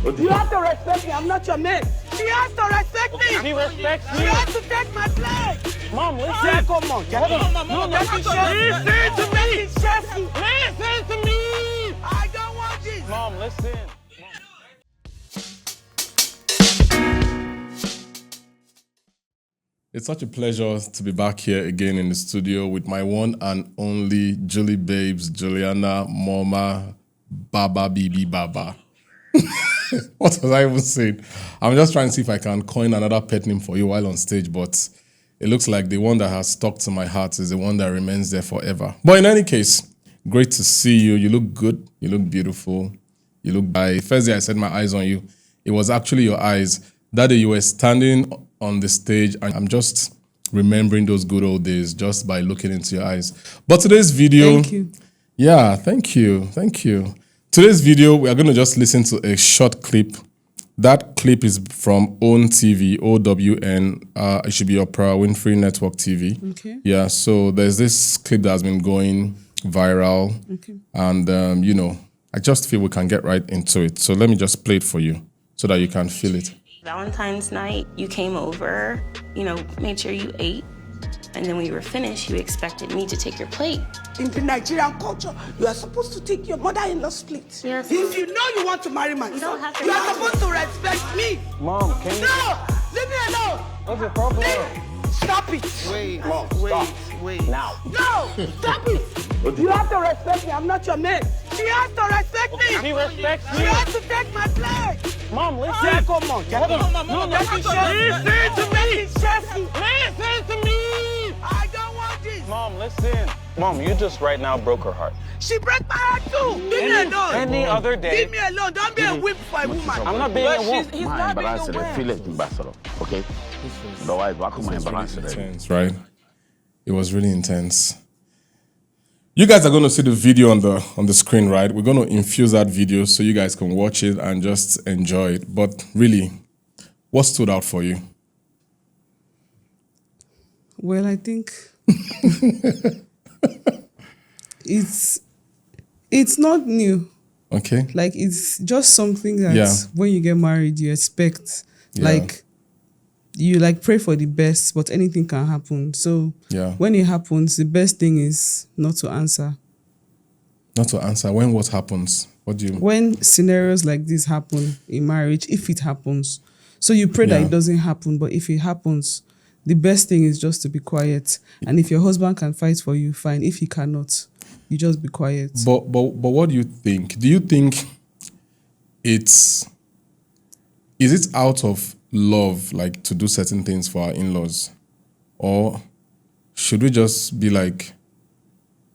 You have to respect me. I'm not your man. She has to respect me. She respects me. She has to take my place. Mom, listen. Come on. Listen to me. I don't want this. Mom, listen. It's such a pleasure to be back here again in the studio with my one and only Julie Babes, Juliana, Mama, Baba, Bibi, Baba. What was I even saying? I'm just trying to see if I can coin another pet name for you while on stage, but it looks like the one that has stuck to my heart is the one that remains there forever. But in any case, great to see you. You look good. You look beautiful. You look by. First day I set my eyes on you, it was actually your eyes. That day you were standing on the stage, and I'm just remembering those good old days just by looking into your eyes. But today's video... Thank you. Yeah, thank you. Thank you. Today's video, we are going to just listen to a short clip. That clip is from OWN TV, OWN. It should be Oprah Winfrey Network TV. Okay. Yeah, so there's this clip that has been going viral. Okay. And, I just feel we can get right into it. So let me just play it for you so that you can feel it. Valentine's night, you came over, made sure you ate. And then when you were finished, you expected me to take your plate. In the Nigerian culture, you are supposed to take your mother-in-law's plate. Yes. If you know you want to marry my son, have to you are know. supposed to respect me. Mom, can you... No! Leave me alone! What's your problem? Stop it! Wait, Mom, stop. Wait. Now. No! Stop it! You have to respect me. I'm not your man. She has to respect me. She respects She me. has to take my place. Mom, listen. Come on. Listen to me. Listen to me. I don't want this. Mom, listen. Mom, you just right now broke her heart. She broke my heart too. Leave me alone. Any other day... Leave me alone. Don't be a whip for a woman. I'm not being a wolf. He's not being a wolf. Feel it, Ambassador. Okay? Otherwise, why come I embarrass it? Intense, right? It was really intense. You guys are going to see the video on the screen, right? We're going to infuse that video so you guys can watch it and just enjoy it. But really, what stood out for you? Well, I think it's not new. Okay. Like, it's just something that when you get married, you expect. Yeah. Like, you pray for the best, but anything can happen. So when it happens, the best thing is not to answer. Not to answer. When what happens? What do you... When scenarios like this happen in marriage, if it happens. So you pray that it doesn't happen, but if it happens, the best thing is just to be quiet. And if your husband can fight for you, fine. If he cannot, you just be quiet. But what do you think? Do you think is it out of love, like, to do certain things for our in-laws? Or should we just be like,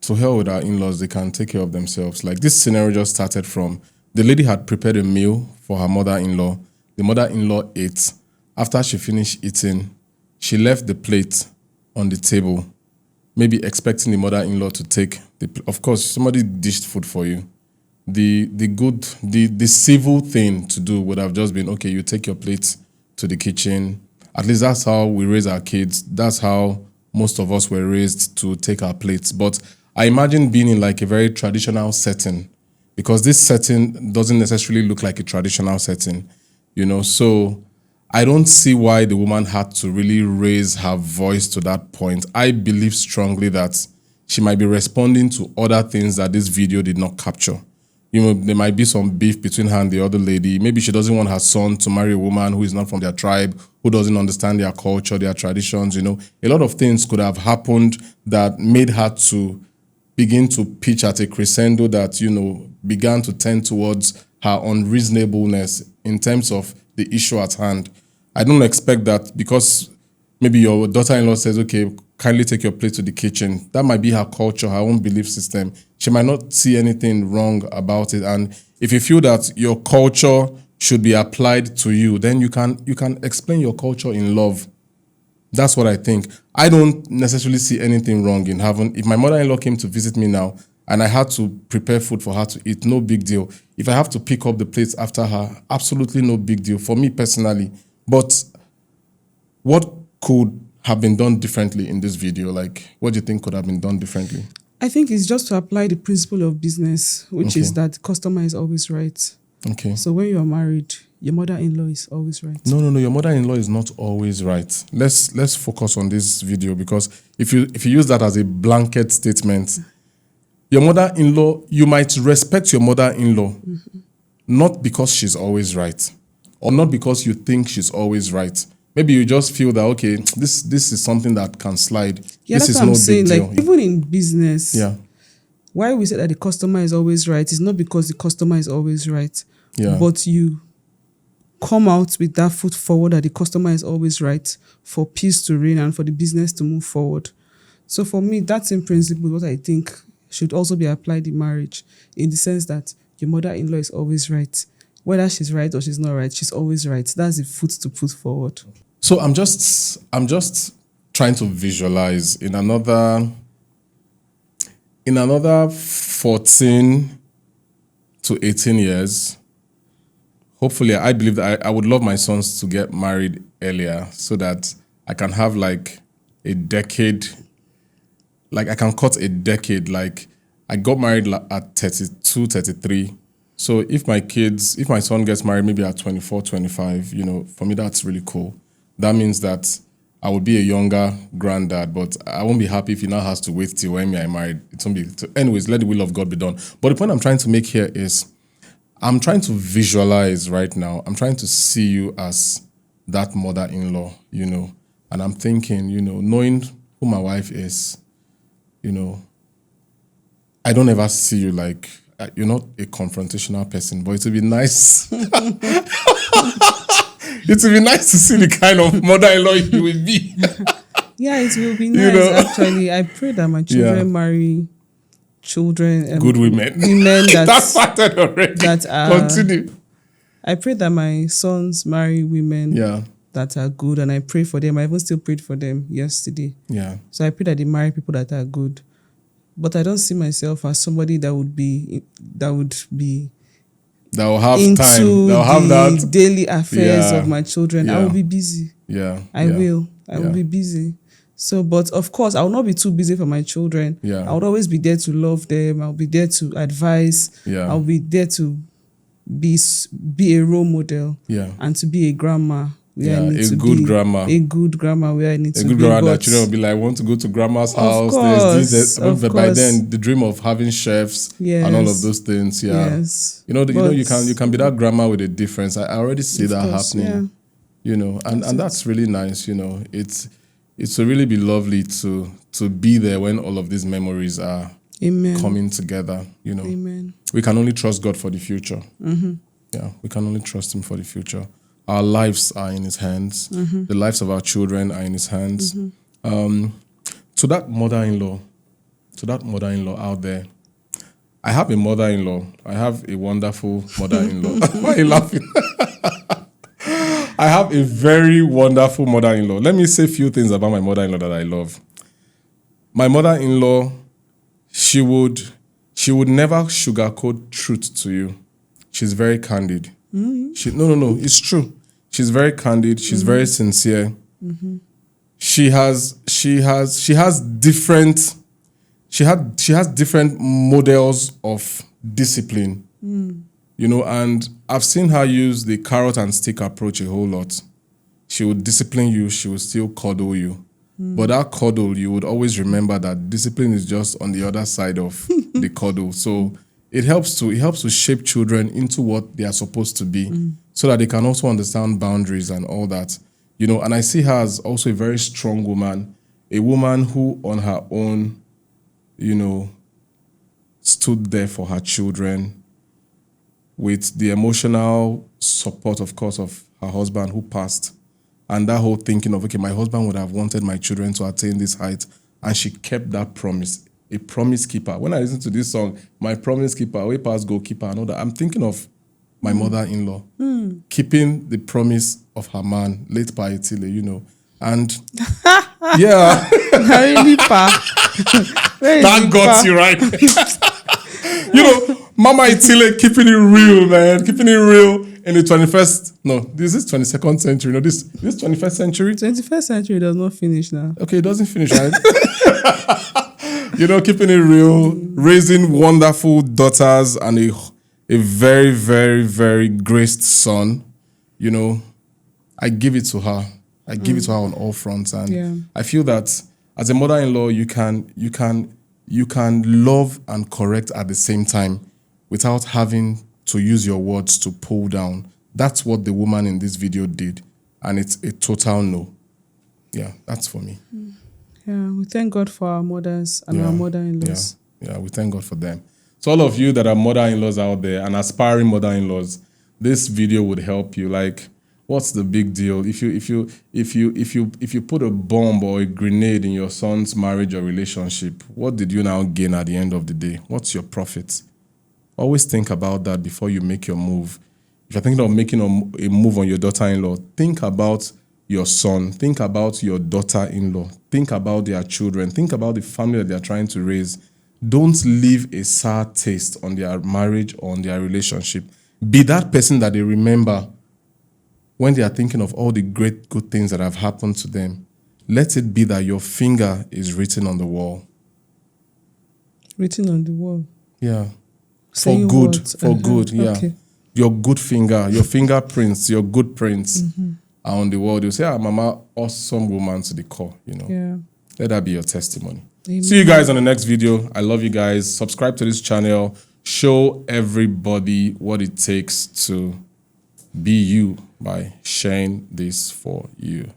to hell with our in-laws, they can take care of themselves? Like, this scenario just started from, the lady had prepared a meal for her mother-in-law. The mother-in-law ate. After she finished eating, she left the plate on the table, maybe expecting the mother-in-law to take of course, somebody dished food for you. The civil thing to do would have just been, okay, you take your plate to the kitchen. At least that's how we raise our kids. That's how most of us were raised, to take our plates. But I imagine being in like a very traditional setting, because this setting doesn't necessarily look like a traditional setting, So I don't see why the woman had to really raise her voice to that point. I believe strongly that she might be responding to other things that this video did not capture. There might be some beef between her and the other lady. Maybe she doesn't want her son to marry a woman who is not from their tribe, who doesn't understand their culture, their traditions, A lot of things could have happened that made her to begin to pitch at a crescendo that, began to tend towards her unreasonableness in terms of the issue at hand. I don't expect that because maybe your daughter-in-law says, okay, kindly take your plate to the kitchen. That might be her culture, her own belief system. She might not see anything wrong about it. And if you feel that your culture should be applied to you, then you can explain your culture in love. That's what I think. I don't necessarily see anything wrong in having... If my mother-in-law came to visit me now and I had to prepare food for her to eat, no big deal. If I have to pick up the plates after her, absolutely no big deal for me personally. But what could have been done differently in this video? Like, what do you think could have been done differently? I think it's just to apply the principle of business, which is that the customer is always right. Okay. So when you are married, your mother-in-law is always right. No. Your mother-in-law is not always right. Let's focus on this video, because if you use that as a blanket statement, your mother-in-law, you might respect your mother-in-law, not because she's always right, or not because you think she's always right. Maybe you just feel that, okay, this is something that can slide. Yeah, this that's is what I'm no saying. big Like, deal. even in business, Yeah. why we say that the customer is always right is not because the customer is always right, Yeah. but you come out with that foot forward that the customer is always right for peace to reign and for the business to move forward. So for me, that's in principle what I think should also be applied in marriage, in the sense that your mother-in-law is always right. Whether she's right or she's not right, she's always right. That's the foot to put forward. So I'm just trying to visualize in another 14 to 18 years. Hopefully, I believe that I would love my sons to get married earlier, so that I can have like a decade. Like I can cut a decade. Like I got married at 32, 33. So if my son gets married maybe at 24, 25, for me, that's really cool. That means that I would be a younger granddad, but I won't be happy if he now has to wait till when I'm married. It won't be. Anyways, let the will of God be done. But the point I'm trying to make here is, I'm trying to visualize right now. I'm trying to see you as that mother-in-law, and I'm thinking, knowing who my wife is, I don't ever see you like, you're not a confrontational person, but it would be nice. It would be nice to see the kind of mother-in-law you will be. Yeah, it will be nice, actually. I pray that my children marry children. Good women. Women that started already. That are, continue. I pray that my sons marry women that are good, and I pray for them. I even still prayed for them yesterday. Yeah. So I pray that they marry people that are good. But I don't see myself as somebody that will have into time. That will have the that daily affairs of my children. I will be busy. I will be busy. So, but of course, I will not be too busy for my children. Yeah. I would always be there to love them. I'll be there to advise. Yeah. I'll be there to be a role model. Yeah. And to be a grandma. A good grandma. A good grandma where I need to be. A good grandma that children will be like, want to go to grandma's house. By then, the dream of having chefs and all of those things. Yeah. Yes. You can be that grandma with a difference. I already see that happening. Yeah. And that's really nice. It's to really be lovely to be there when all of these memories are coming together. Amen. We can only trust God for the future. Mm-hmm. Yeah, we can only trust Him for the future. Our lives are in His hands. Mm-hmm. The lives of our children are in His hands. Mm-hmm. To that mother-in-law out there, I have a mother-in-law. I have a wonderful mother-in-law. Why are you laughing? I have a very wonderful mother-in-law. Let me say a few things about my mother-in-law that I love. My mother-in-law, she would never sugarcoat truth to you. She's very candid. Mm-hmm. No, it's true. She's very candid. She's very sincere. Mm-hmm. She has different models of discipline. And I've seen her use the carrot and stick approach a whole lot. She would discipline you, she would still cuddle you. But that cuddle, you would always remember that discipline is just on the other side of the cuddle. So it helps to shape children into what they are supposed to be, so that they can also understand boundaries and all that. And I see her as also a very strong woman, a woman who on her own, stood there for her children, with the emotional support, of course, of her husband who passed. And that whole thinking of, okay, my husband would have wanted my children to attain this height. And she kept that promise, a promise keeper. When I listen to this song, my promise keeper, way past goalkeeper, and all that, I'm thinking of my mother-in-law, keeping the promise of her man, late Paetile, And yeah. Really far. Thank God you're right. Mama Itile keeping it real, man. Keeping it real in the 21st. No, this is 22nd century. No, this 21st century. 21st century does not finish now. Okay, it doesn't finish, right? Keeping it real, raising wonderful daughters and a very, very, very graced son, you know, I give it to her. I give it to her on all fronts. And I feel that as a mother-in-law, you can love and correct at the same time without having to use your words to pull down. That's what the woman in this video did. And it's a total no. Yeah, that's for me. Yeah, we thank God for our mothers and our mother-in-laws. Yeah, we thank God for them. So all of you that are mother-in-laws out there and aspiring mother-in-laws, this video would help you. Like, what's the big deal? If you put a bomb or a grenade in your son's marriage or relationship, what did you now gain at the end of the day? What's your profit? Always think about that before you make your move. If you're thinking of making a move on your daughter-in-law, think about your son, think about your daughter-in-law, think about their children, think about the family that they're trying to raise. Don't leave a sour taste on their marriage or on their relationship. Be that person that they remember when they are thinking of all the great good things that have happened to them. Let it be that your finger is written on the wall. Written on the wall? Yeah. Saying for good, what? for good, yeah. Okay. Your good finger, your fingerprints, your good prints are on the wall. They'll say, mama, awesome woman to the core, you know. Yeah. Let that be your testimony. Amen. See you guys on the next video. I love you guys. Subscribe to this channel. Show everybody what it takes to be you by sharing this for you.